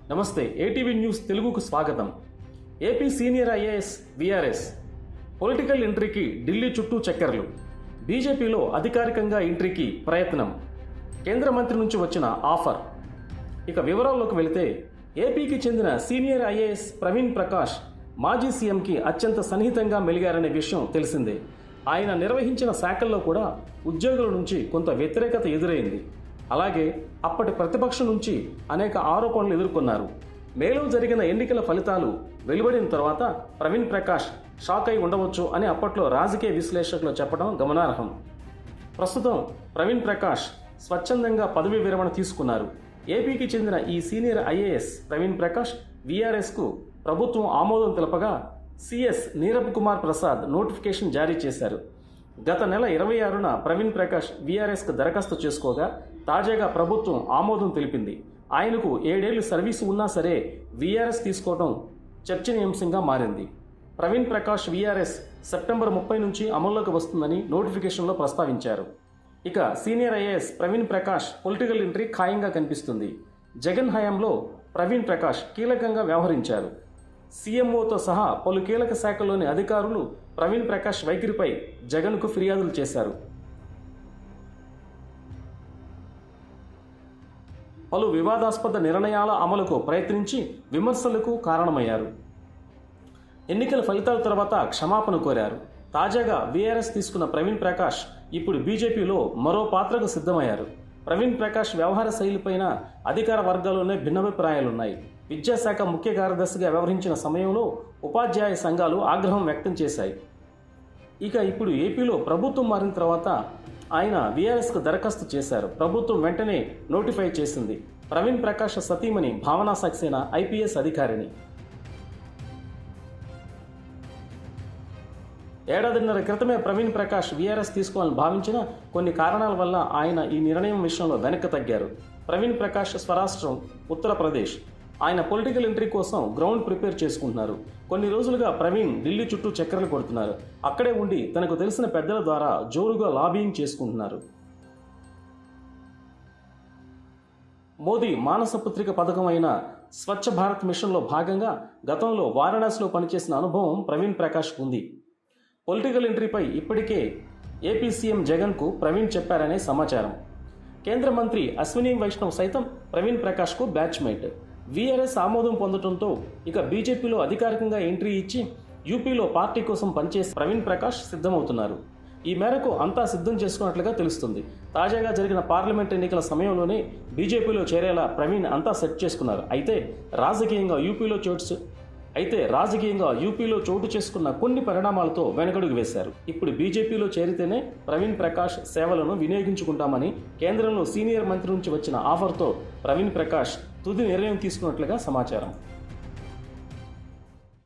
నమస్తే, ATV news తెలుగుకు స్వాగతం. AP senior IAS VRS political ఎంట్రీకి ఢిల్లీ చుట్టూ చక్కర్లు. బీజేపీలో అధికారికంగా ఎంట్రీకి ప్రయత్నం. కేంద్ర మంత్రి నుంచి వచ్చిన ఆఫర్. ఇక వివరాల్లోకి వెళితే, ఏపీకి చెందిన సీనియర్ ఐఏఎస్ ప్రవీణ్ ప్రకాష్ మాజీ సీఎంకి అత్యంత సన్నిహితంగా మెలిగారనే విషయం తెలిసిందే. ఆయన నిర్వహించిన శాఖల్లో కూడా ఉద్యోగుల నుంచి కొంత వ్యతిరేకత ఎదురైంది. అలాగే అప్పటి ప్రతిపక్షం నుంచి అనేక ఆరోపణలు ఎదుర్కొన్నారు. మేలో జరిగిన ఎన్నికల ఫలితాలు వెలువడిన తర్వాత ప్రవీణ్ ప్రకాష్ షాక్ అయి ఉండవచ్చు అని అప్పట్లో రాజకీయ విశ్లేషకులు చెప్పడం గమనార్హం. ప్రస్తుతం ప్రవీణ్ ప్రకాష్ స్వచ్ఛందంగా పదవీ విరమణ తీసుకున్నారు. ఏపీకి చెందిన ఈ సీనియర్ ఐఏఎస్ ప్రవీణ్ ప్రకాష్ వీఆర్ఎస్కు ప్రభుత్వం ఆమోదం తెలపగా సిఎస్ నీరబ్ కుమార్ ప్రసాద్ నోటిఫికేషన్ జారీ చేశారు. గత నెల 26న ప్రవీణ్ ప్రకాష్ వీఆర్ఎస్కు దరఖాస్తు చేసుకోగా తాజాగా ప్రభుత్వం ఆమోదం తెలిపింది. ఆయనకు 7 ఏళ్లు సర్వీసు ఉన్నా సరే వీఆర్ఎస్ తీసుకోవడం చర్చనీయాంశంగా మారింది. ప్రవీణ్ ప్రకాష్ వీఆర్ఎస్ సెప్టెంబర్ 30 నుంచి అమల్లోకి వస్తుందని నోటిఫికేషన్లో ప్రస్తావించారు. ఇక senior IAS Praveen Prakash political entry ఖాయంగా కనిపిస్తుంది. జగన్ హయాంలో ప్రవీణ్ ప్రకాష్ కీలకంగా వ్యవహరించారు. సీఎంఓతో సహా పలు కీలక శాఖల్లోని అధికారులు ప్రవీణ్ ప్రకాష్ వైఖరిపై జగన్కు ఫిర్యాదులు చేశారు. పలు వివాదాస్పద నిర్ణయాల అమలుకు ప్రయత్నించి విమర్శలకు కారణమయ్యారు. ఎన్నికల ఫలితాల తర్వాత క్షమాపణ కోరారు. తాజాగా వీఆర్ఎస్ తీసుకున్న ప్రవీణ్ ప్రకాష్ ఇప్పుడు బీజేపీలో మరో పాత్రకు సిద్ధమయ్యారు. ప్రవీణ్ ప్రకాష్ వ్యవహార శైలిపైన అధికార వర్గాల్లోనే భిన్నాభిప్రాయాలున్నాయి. విద్యాశాఖ ముఖ్య కార్యదర్శిగా వ్యవహరించిన సమయంలో ఉపాధ్యాయ సంఘాలు ఆగ్రహం వ్యక్తం చేశాయి. ఇక ఇప్పుడు ఏపీలో ప్రభుత్వం మారిన తర్వాత ఆయన వీఆర్ఎస్కు దరఖాస్తు చేశారు. ప్రభుత్వం వెంటనే నోటిఫై చేసింది. ప్రవీణ్ ప్రకాష్ సతీమణి భావనా సక్సేనా ఐపీఎస్ అధికారిని. ఏడాదిన్నర క్రితమే ప్రవీణ్ ప్రకాష్ వీఆర్ఎస్ తీసుకోవాలని భావించిన కొన్ని కారణాల వల్ల ఆయన ఈ నిర్ణయం విషయంలో వెనక్కి తగ్గారు. ప్రవీణ్ ప్రకాష్ స్వరాష్ట్రం ఉత్తరప్రదేశ్. ఆయన పొలిటికల్ ఎంట్రీ కోసం గ్రౌండ్ ప్రిపేర్ చేసుకుంటున్నారు. కొన్ని రోజులుగా ప్రవీణ్ ఢిల్లీ చుట్టూ చక్కర్లు కొడుతున్నారు. అక్కడే ఉండి తనకు తెలిసిన పెద్దల ద్వారా జోరుగా లాబియింగ్ చేసుకుంటున్నారు. మోదీ మానసపుత్రిక పథకం అయిన స్వచ్ఛ భారత్ మిషన్లో భాగంగా గతంలో వారణాసిలో పనిచేసిన అనుభవం ప్రవీణ్ ప్రకాష్ ఉంది. పొలిటికల్ ఎంట్రీపై ఇప్పటికే ఏపీ సీఎం జగన్కు ప్రవీణ్ చెప్పారనే సమాచారం. కేంద్ర మంత్రి అశ్విని వైష్ణవ్ సైతం ప్రవీణ్ ప్రకాష్కు బ్యాచ్మేట్. వీఆర్ఎస్ ఆమోదం పొందడంతో ఇక బీజేపీలో అధికారికంగా ఎంట్రీ ఇచ్చి యూపీలో పార్టీ కోసం పనిచేసి ప్రవీణ్ ప్రకాష్ సిద్ధమవుతున్నారు. ఈ మేరకు అంతా సిద్ధం చేసుకున్నట్లుగా తెలుస్తుంది. తాజాగా జరిగిన పార్లమెంట్ ఎన్నికల సమయంలోనే బీజేపీలో చేరేలా ప్రవీణ్ అంతా సెట్ చేసుకున్నారు. అయితే రాజకీయంగా యూపీలో చోటు చేసుకున్న కొన్ని పరిణామాలతో వెనకడుగు వేశారు. ఇప్పుడు బీజేపీలో చేరితేనే ప్రవీణ్ ప్రకాష్ సేవలను వినియోగించుకుంటామని కేంద్రంలో సీనియర్ మంత్రి నుంచి వచ్చిన ఆఫర్తో ప్రవీణ్ ప్రకాష్ తుది నిర్ణయం తీసుకున్నట్లుగా సమాచారం.